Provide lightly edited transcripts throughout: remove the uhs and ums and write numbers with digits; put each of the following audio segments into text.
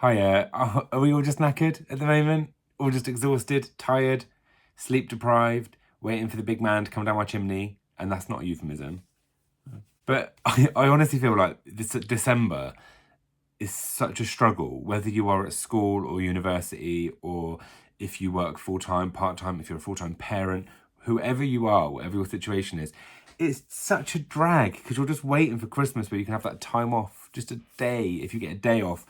Hiya. Are we all just knackered at the moment? All just exhausted, tired, sleep deprived, waiting for the big man to come down my chimney? And that's not a euphemism. But I honestly feel like this December is such a struggle, whether you are at school or university, or if you work full-time, part-time, if you're a full-time parent, whoever you are, whatever your situation is, it's such a drag because you're just waiting for Christmas where you can have that time off, just a day, if you get a day off,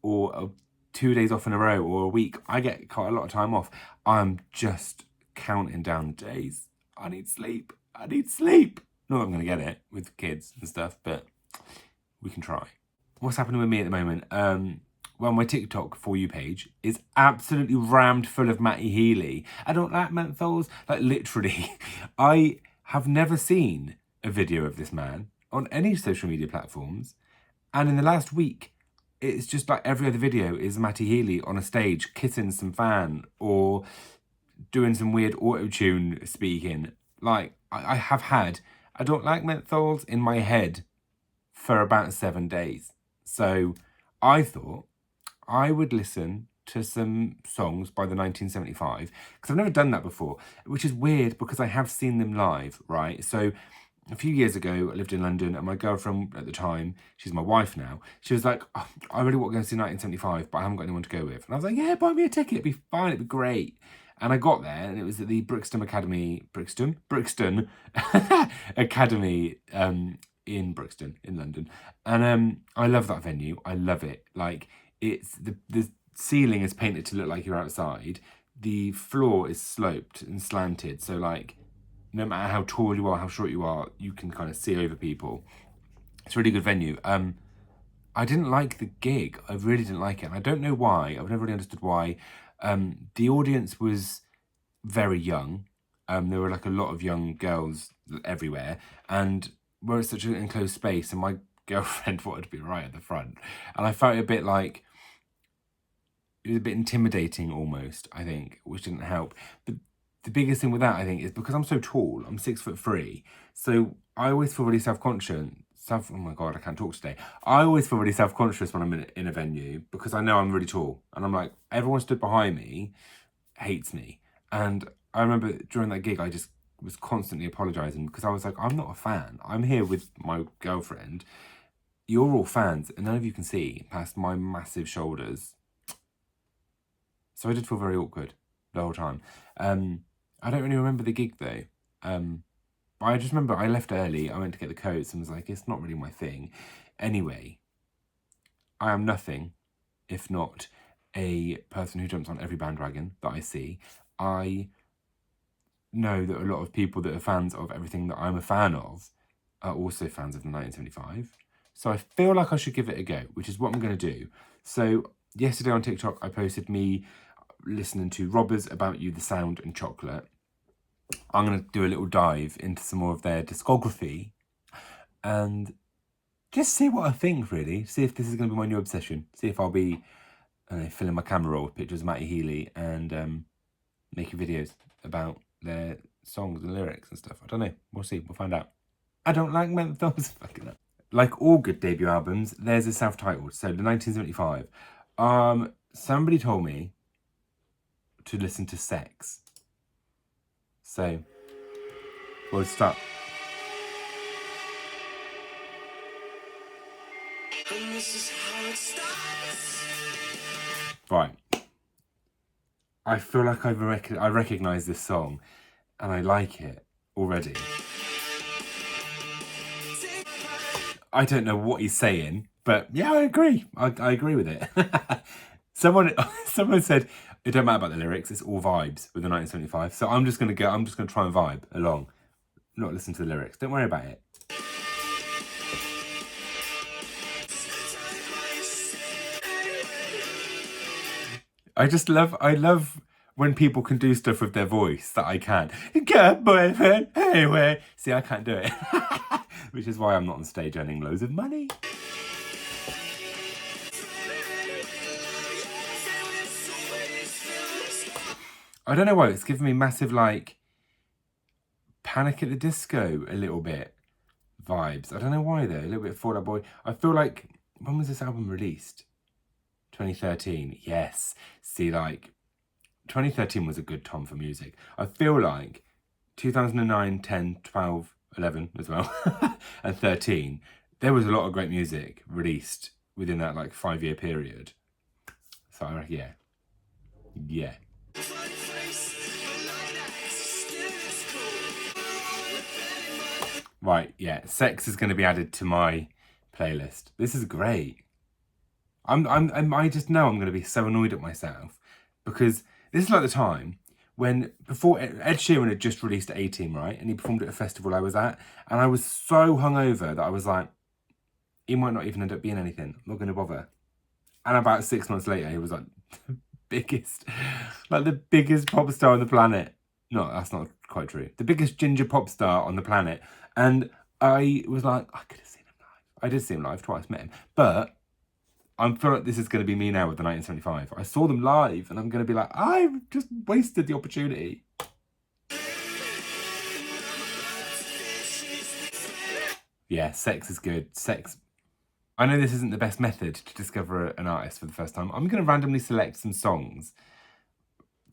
or 2 days off in a row, or a week. I get quite a lot of time off. I'm just counting down days. I need sleep. I need sleep. Not that I'm going to get it with kids and stuff, but we can try. What's happening with me at the moment? Well, my TikTok For You page is absolutely rammed full of Matty Healy. I don't like menthols. Like, literally, I have never seen a video of this man on any social media platforms. And in the last week, it's just like every other video is Matty Healy on a stage kissing some fan or doing some weird auto-tune speaking. Like, I have had I don't like menthols in my head for about 7 days. So I thought I would listen to some songs by the 1975 because I've never done that before, which is weird because I have seen them live, right? So a few years ago, I lived in London and my girlfriend at the time, she's my wife now, she was like, oh, I really want to go see 1975, but I haven't got anyone to go with. And I was like, yeah, buy me a ticket, it'd be fine, it'd be great. And I got there and it was at the Brixton Academy Academy in Brixton in London. And I love that venue. I love it. Like, it's the ceiling is painted to look like you're outside. The floor is sloped and slanted. So like, no matter how tall you are, how short you are, you can kind of see over people. It's a really good venue. I didn't like the gig. I really didn't like it. And I don't know why. I've never really understood why. The audience was very young. There were like a lot of young girls everywhere. And we're such an enclosed space, and my girlfriend wanted to be right at the front. And I felt a bit like, it was a bit intimidating almost, I think, which didn't help. But the biggest thing with that, I think, is because I'm so tall, I'm 6'3", so I always feel really self-conscious. Oh my God, I can't talk today. I always feel really self-conscious when I'm in a venue because I know I'm really tall. And I'm like, everyone stood behind me hates me. And I remember during that gig, I just was constantly apologising because I was like, I'm not a fan. I'm here with my girlfriend. You're all fans and none of you can see past my massive shoulders. So I did feel very awkward the whole time. I don't really remember the gig though. But I just remember I left early. I went to get the coats and was like, it's not really my thing. Anyway, I am nothing if not a person who jumps on every bandwagon that I see. I know that a lot of people that are fans of everything that I'm a fan of are also fans of the 1975. So I feel like I should give it a go, which is what I'm going to do. So yesterday on TikTok, I posted me listening to Robbers, About You, The Sound and Chocolate. I'm going to do a little dive into some more of their discography and just see what I think, really. See if this is going to be my new obsession. See if I'll be filling my camera roll with pictures of Matty Healy and making videos about their songs and lyrics and stuff. I don't know. We'll see. We'll find out. I don't like menthols. Fucking up. Like all good debut albums, there's a self-titled. So the 1975. Somebody told me to listen to Sex. So we'll start. And this is how it starts. Right. I feel like I recognise this song and I like it already. I don't know what he's saying, but yeah, I agree. I agree with it. Someone said it don't matter about the lyrics, it's all vibes with the 1975. So I'm just gonna try and vibe along, not listen to the lyrics. Don't worry about it. I love when people can do stuff with their voice that I can't. Good boyfriend, anyway. See, I can't do it. Which is why I'm not on stage earning loads of money. I don't know why, it's giving me massive, like, Panic at the Disco a little bit vibes. I don't know why though, a little bit Fall Out Boy. I feel like, when was this album released? 2013, yes. See, like, 2013 was a good time for music. I feel like 2009, 10, 12, 11 as well, and 13, there was a lot of great music released within that, like, 5-year period. So, yeah. Yeah. Right, yeah. Sex is going to be added to my playlist. This is great. I just know I'm going to be so annoyed at myself because this is like the time when before Ed Sheeran had just released 18, right? And he performed at a festival I was at, and I was so hungover that I was like, he might not even end up being anything. I'm not going to bother. And about 6 months later, he was like the biggest pop star on the planet. No, that's not quite true. The biggest ginger pop star on the planet. And I was like, I could have seen him live. I did see him live twice, met him. But I feel like this is going to be me now with the 1975. I saw them live and I'm going to be like, I've just wasted the opportunity. Yeah, Sex is good. Sex. I know this isn't the best method to discover an artist for the first time. I'm going to randomly select some songs.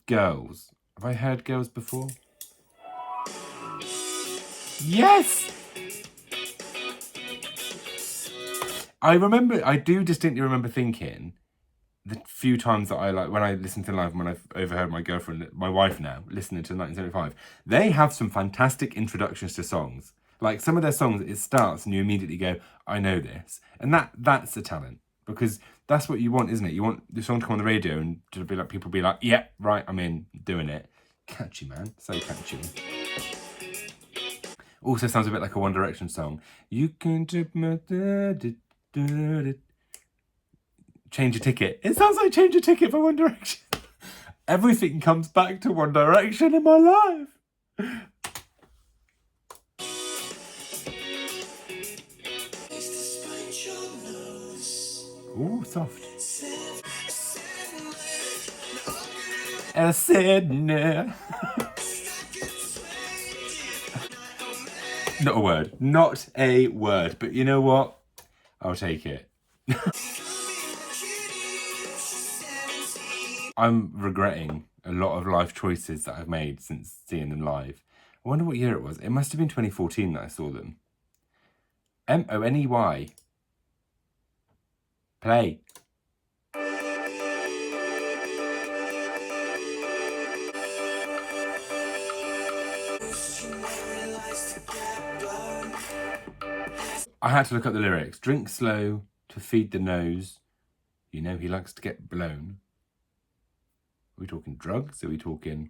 Girls. Have I heard Girls before? Yes! I do distinctly remember thinking the few times that I like when I listened to live, when I've overheard my girlfriend, my wife now, listening to 1975, they have some fantastic introductions to songs. Like some of their songs, it starts and you immediately go, I know this. And that's a talent because that's what you want, isn't it? You want the song to come on the radio and to be like, people be like, yeah, right, I'm in, doing it. Catchy, man. So catchy. Also sounds a bit like a One Direction song. You can tip my Change a Ticket. It sounds like Change a Ticket for One Direction. Everything comes back to One Direction in my life. Ooh, soft. I said no. Not a word. Not a word. But you know what? I'll take it. I'm regretting a lot of life choices that I've made since seeing them live. I wonder what year it was. It must have been 2014 that I saw them. Money. Play. I had to look up the lyrics. Drink slow to feed the nose. You know he likes to get blown. Are we talking drugs? Are we talking,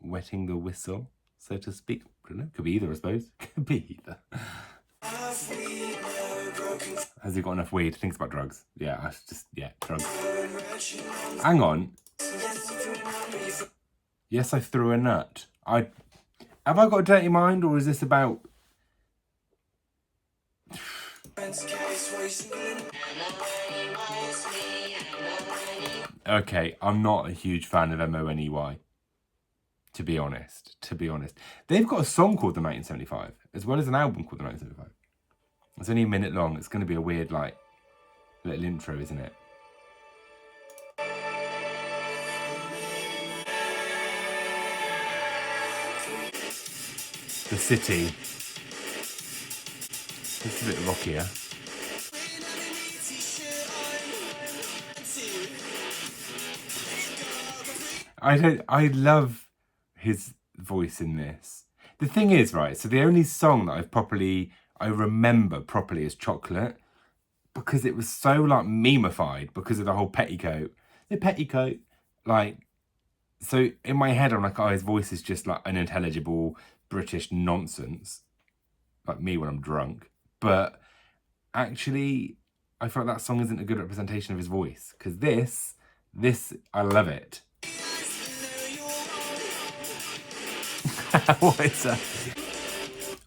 wetting the whistle, so to speak? I don't know. Could be either, I suppose. Could be either. Has he got enough weed? Thinks about drugs. Yeah, drugs. Hang on. Yes, I threw a nut. Have I got a dirty mind, or is this about... Okay, I'm not a huge fan of Money. To be honest. They've got a song called The 1975, as well as an album called The 1975. It's only a minute long. It's going to be a weird, little intro, isn't it? The City. It's a bit rockier. I love his voice in this. The thing is, right, so the only song that I remember properly is Chocolate, because it was so memeified because of the whole petticoat. The petticoat. So in my head I'm like, oh, his voice is just like unintelligible British nonsense. Like me when I'm drunk. But actually, I feel like that song isn't a good representation of his voice. Because this, I love it. What is that?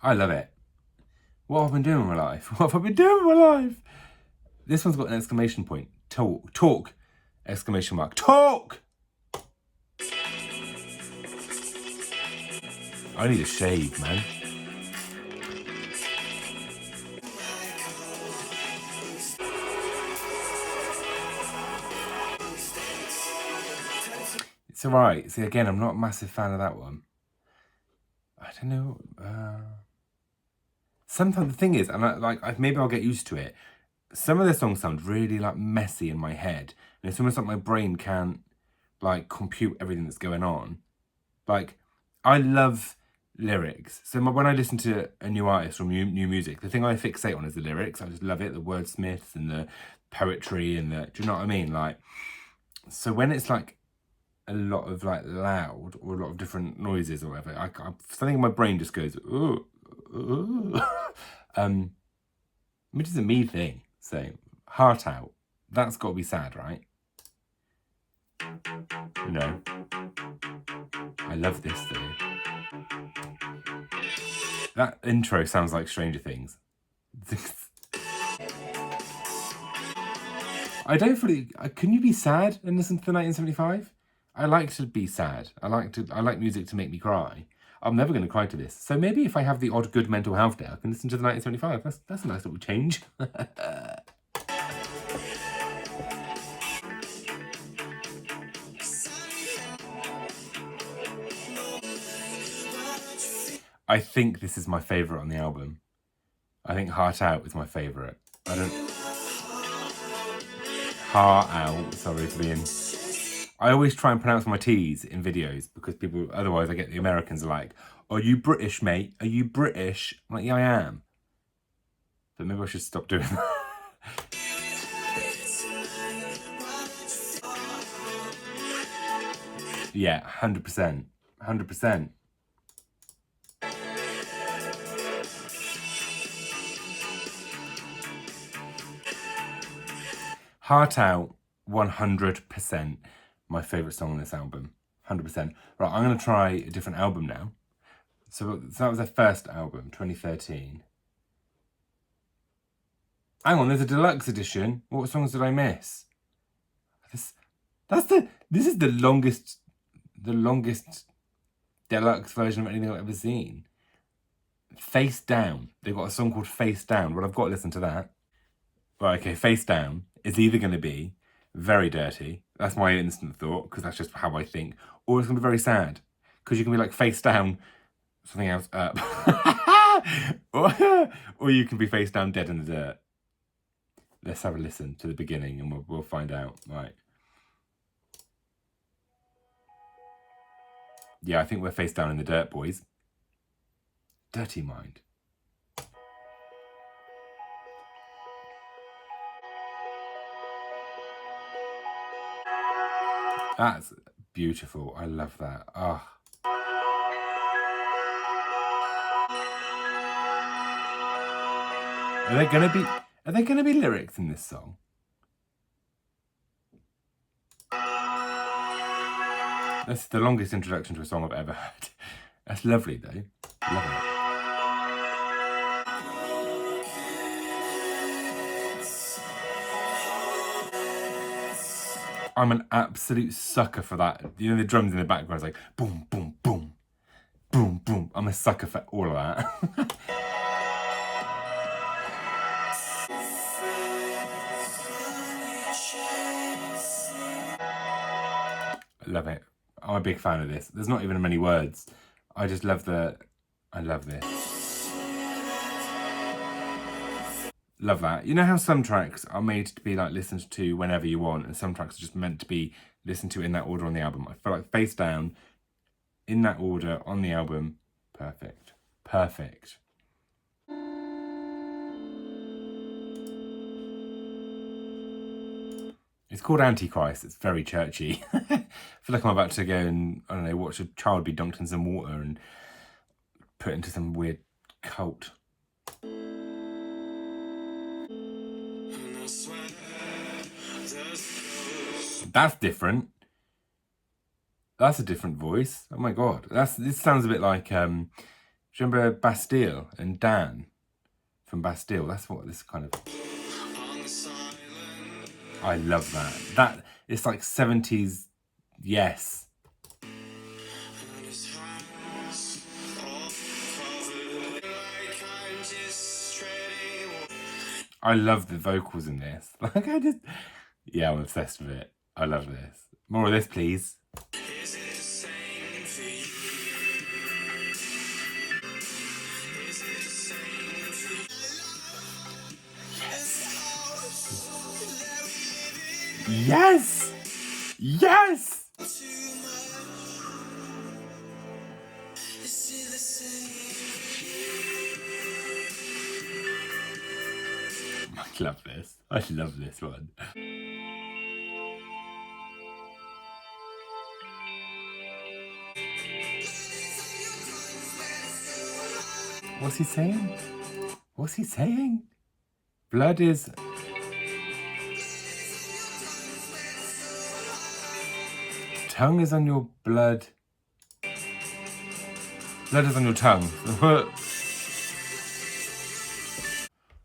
I love it. What have I been doing with my life? This one's got an exclamation point. Talk! Exclamation mark. Talk! I need a shave, man. It's alright. See, again, I'm not a massive fan of that one. I don't know. Sometimes the thing is, and maybe I'll get used to it. Some of the songs sound really like messy in my head, and it's almost like my brain can't like compute everything that's going on. Like, I love lyrics. So when I listen to a new artist or new music, the thing I fixate on is the lyrics. I just love it, the wordsmiths and the poetry and the. Do you know what I mean? Like, so when it's like a lot of like loud or a lot of different noises or whatever, something in my brain just goes, ooh, ooh. Which is a me thing. So, Heart Out. That's got to be sad, right? No. I love this though. That intro sounds like Stranger Things. I don't fully. Can you be sad and listen to the 1975? I like to be sad. I like music to make me cry. I'm never going to cry to this. So maybe if I have the odd good mental health day, I can listen to the 1975. That's a nice little change. I think this is my favourite on the album. I think Heart Out is my favourite. Heart Out, sorry for being... I always try and pronounce my T's in videos because people, otherwise I get the Americans are like, are you British, mate? Are you British? I'm like, yeah, I am. But maybe I should stop doing that. Yeah, 100%. 100%. Heart Out, 100% my favourite song on this album. 100%. Right, I'm going to try a different album now. So that was their first album, 2013. Hang on, there's a deluxe edition. What songs did I miss? This is the longest deluxe version of anything I've ever seen. Face Down. They've got a song called Face Down. Well, I've got to listen to that. Right, okay, Face Down is either going to be very dirty. That's my instant thought, because that's just how I think. Or it's going to be very sad. Because you can be like face down, something else up. or you can be face down dead in the dirt. Let's have a listen to the beginning and we'll find out. Right. Yeah, I think we're face down in the dirt, boys. Dirty Mind. That's beautiful. I love that. Oh. Are there gonna be lyrics in this song? That's the longest introduction to a song I've ever heard. That's lovely though. Love it. I'm an absolute sucker for that. You know, the drums in the background is like boom, boom, boom, boom, boom. I'm a sucker for all of that. I love it. I'm a big fan of this. There's not even many words. I just love I love this. Love that. You know how some tracks are made to be like listened to whenever you want, and some tracks are just meant to be listened to in that order on the album. I feel like Face Down, in that order on the album, perfect. Perfect. It's called Antichrist. It's very churchy. I feel like I'm about to go and, I don't know, watch a child be dunked in some water and put into some weird cult. That's different. That's a different voice. Oh my god. This sounds a bit like, do you remember Bastille and Dan from Bastille? That's what this kind of... I love that. It's like 70s, yes. I love the vocals in this. Like, yeah, I'm obsessed with it. I love this. More of this, please. Yes! Yes! I love this. I love this one. What's he saying? What's he saying? Blood is... Tongue is on your blood. Blood is on your tongue.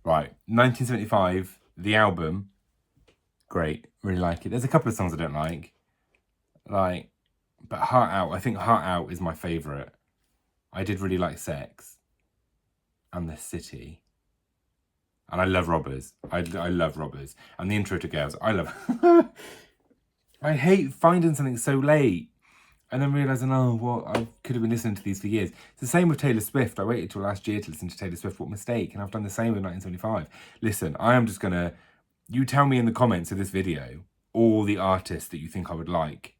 Right, 1975, the album. Great, really like it. There's a couple of songs I don't like. But Heart Out, I think Heart Out is my favourite. I did really like Sex. And The City. And I love Robbers. I love Robbers. And the intro to Girls. I love... I hate finding something so late. And then realising, oh, well, I could have been listening to these for years. It's the same with Taylor Swift. I waited till last year to listen to Taylor Swift. What mistake. And I've done the same with 1975. Listen, I am just going to... You tell me in the comments of this video all the artists that you think I would like.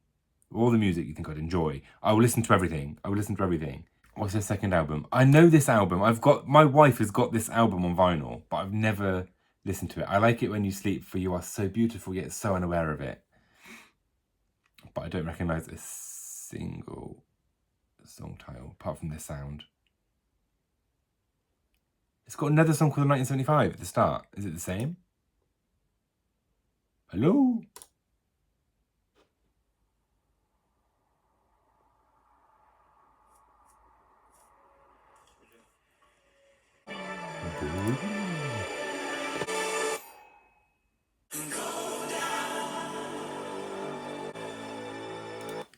All the music you think I'd enjoy. I will listen to everything. I will listen to everything. What's their second album? I know this album. My wife has got this album on vinyl, but I've never listened to it. I Like It When You Sleep, For You Are So Beautiful, Yet So Unaware of It. But I don't recognise a single song title, apart from this sound. It's got another song called 1975 at the start. Is it the same? Hello?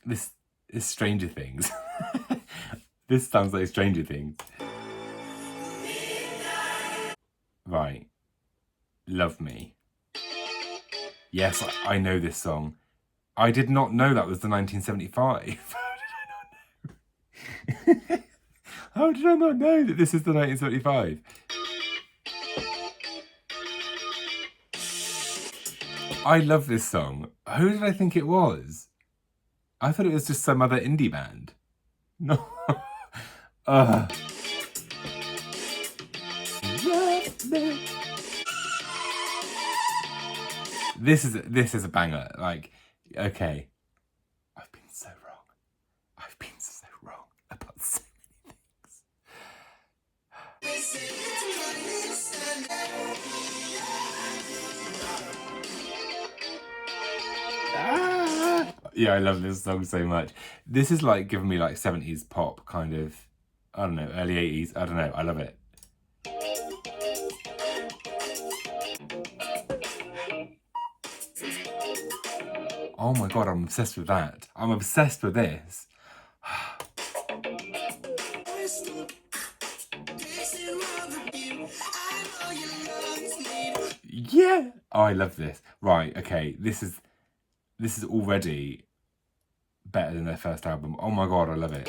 This is Stranger Things. This sounds like Stranger Things. Right. Love Me. Yes, I know this song. I did not know that was the 1975. How did I not know that this is the 1975? I love this song. Who did I think it was? I thought it was just some other indie band. No. This is a banger. Like, okay. I've been so wrong. I've been so wrong about so many things. Yeah, I love this song so much. This is like giving me like 70s pop kind of, I don't know, early 80s. I don't know. I love it. Oh my God, I'm obsessed with that. I'm obsessed with this. Yeah. Oh, I love this. Right, okay. This is already better than their first album. Oh my God, I love it.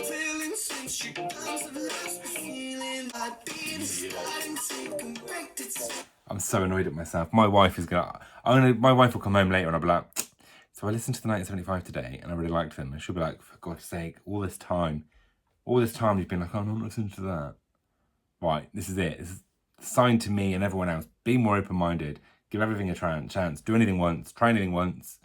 I'm so annoyed at myself. My wife is my wife will come home later and I'll be like, so I listened to the 1975 today and I really liked them. And she'll be like, for God's sake, all this time you've been like, oh, no, I'm not listening to that. Right, this is it. This is a sign to me and everyone else. Be more open-minded. Give everything a chance. Do anything once. Try anything once.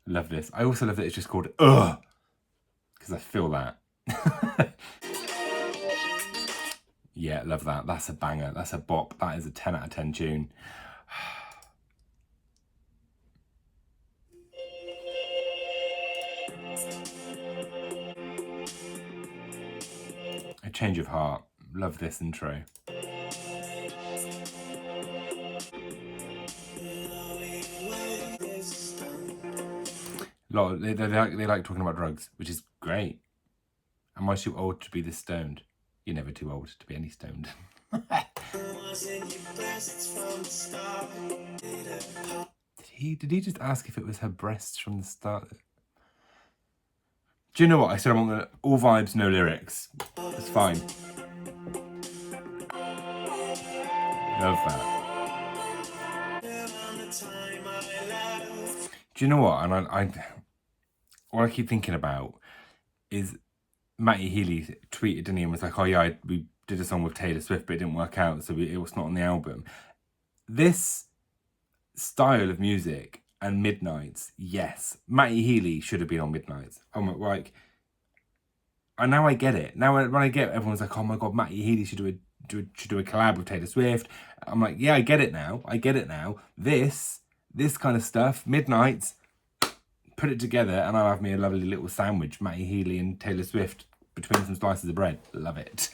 Love this. I also love that it's just called Ugh, because I feel that. Yeah, love that. That's a banger. That's a bop. That is a 10 out of 10 tune. A Change of Heart. Love this intro. They like talking about drugs, which is great. Am I too old to be this stoned? You're never too old to be any stoned. Did he just ask if it was her breasts from the start? Do you know what? I said I want all vibes, no lyrics. It's fine. Love that. Do you know what? And what I keep thinking about is Matty Healy tweeted, didn't he, and was like, oh yeah, we did a song with Taylor Swift, but it didn't work out, so it was not on the album. This style of music and Midnights, yes, Matty Healy should have been on Midnights. I'm like, and now I get it. Now when I get, everyone's like, oh my god, Matty Healy should do a collab with Taylor Swift. I'm like, yeah, I get it now. This kind of stuff, Midnights, put it together, and I'll have me a lovely little sandwich, Matty Healy and Taylor Swift between some slices of bread. Love it.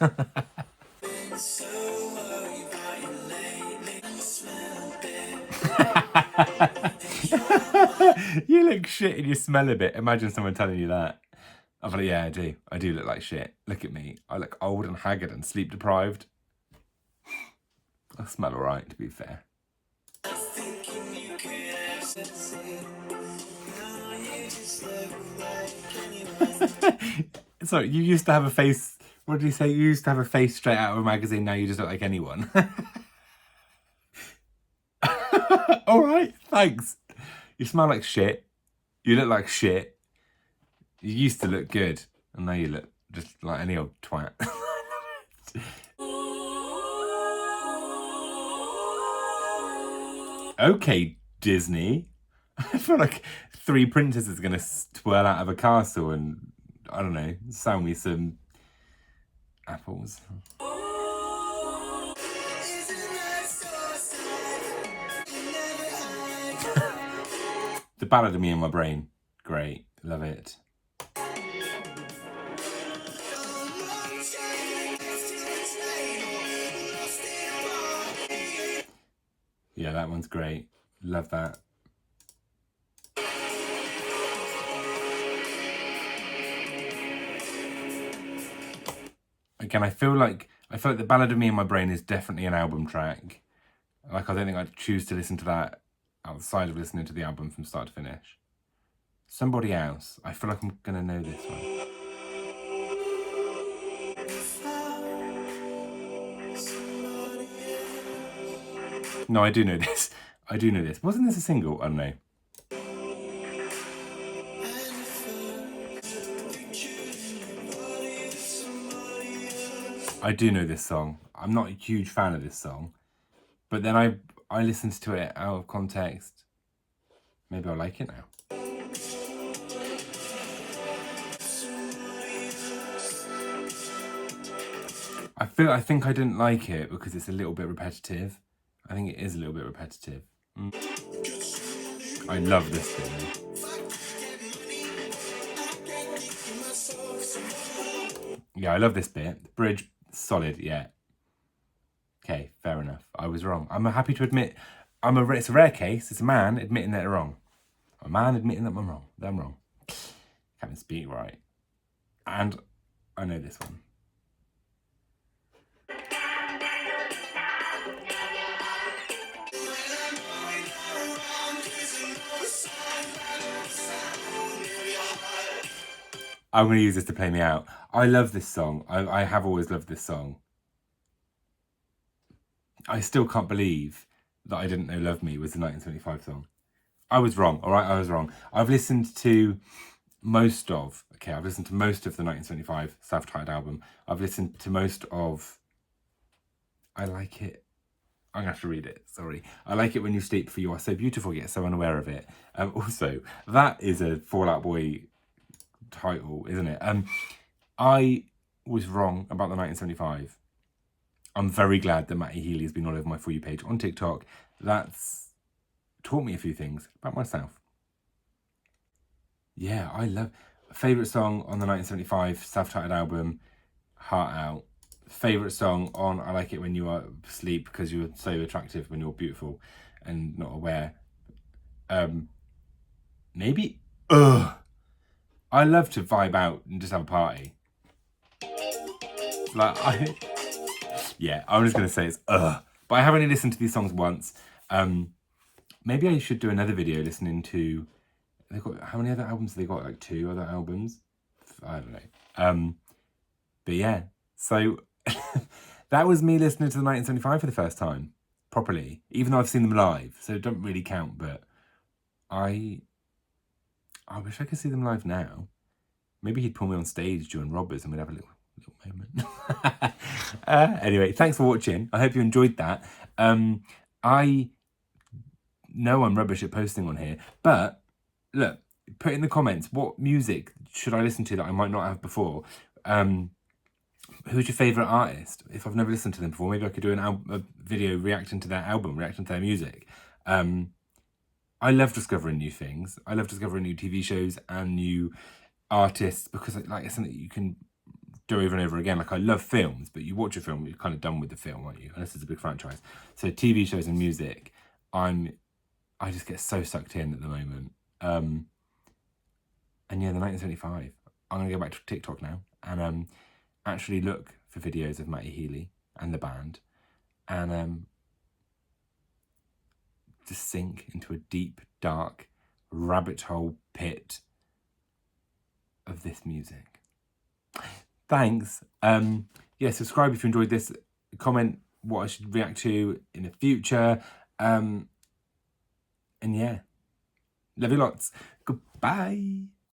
You look shit and you smell a bit. Imagine someone telling you that. I'm like, yeah, I do. I do look like shit. Look at me. I look old and haggard and sleep deprived. I smell alright, to be fair. Sorry, you used to have a face. What did you say? You used to have a face straight out of a magazine. Now you just look like anyone. All right, thanks. You smell like shit. You look like shit. You used to look good, and now you look just like any old twat. Okay, Disney. I feel like 3 princesses are gonna twirl out of a castle and, I don't know, sell me some apples. The Ballad of Me and My Brain. Great. Love it. Yeah, that one's great. Love that. Again, I feel like The Ballad of Me and My Brain is definitely an album track. Like, I don't think I'd choose to listen to that outside of listening to the album from start to finish. Somebody Else. I feel like I'm gonna know this one. No, I do know this. Wasn't this a single? I don't know. I do know this song. I'm not a huge fan of this song, but then I listened to it out of context. Maybe I'll like it now. I think I didn't like it because it's a little bit repetitive. I think it is a little bit repetitive. I love this thing. Yeah, I love this bit. The bridge, solid, yeah. Okay, fair enough. I was wrong. I'm happy to admit, it's a rare case. It's a man admitting that they're wrong. A man admitting that I'm wrong. Can't even speak right. And I know this one. I'm going to use this to play me out. I love this song. I have always loved this song. I still can't believe that I didn't know Love Me was the 1975 song. I was wrong, all right? I was wrong. I've listened to most of the 1975 self-titled album. I've listened to most of... I Like It... I'm going to have to read it, sorry. I Like It When You Sleep, For You Are So Beautiful, Yet So Unaware of It. Also, that is a Fall Out Boy title, isn't it? I was wrong about the 1975. I'm very glad that Matty Healy has been all over my For You page on TikTok. That's taught me a few things about myself. Yeah, I love... Favourite song on the 1975 self-titled album, Heart Out. Favourite song on I Like It When You Are Asleep, because you're so attractive when you're beautiful and not aware. Maybe... I love to vibe out and just have a party. Like, I'm just going to say it's But I have only listened to these songs once. Maybe I should do another video listening to... They've got, how many other albums have they got? Like 2 other albums? I don't know. But yeah, so that was me listening to the 1975 for the first time, properly, even though I've seen them live, so it don't really count, but I wish I could see them live now. Maybe he'd pull me on stage during Robbers and we'd have a little moment. Anyway, thanks for watching. I hope you enjoyed that. I know I'm rubbish at posting on here, but look, put in the comments, what music should I listen to that I might not have before? Who's your favourite artist? If I've never listened to them before, maybe I could do a video reacting to their album, reacting to their music. I love discovering new things. I love discovering new TV shows and new artists because like it's something that you can do over and over again. Like I love films, but you watch a film, you're kind of done with the film, aren't you? Unless it's a big franchise. So TV shows and music, I just get so sucked in at the moment. And yeah, the 1975. I'm gonna go back to TikTok now and actually look for videos of Matty Healy and the band and just sink into a deep, dark rabbit hole pit of this music. Thanks. Yeah, subscribe if you enjoyed this. Comment what I should react to in the future. And yeah, love you lots. Goodbye.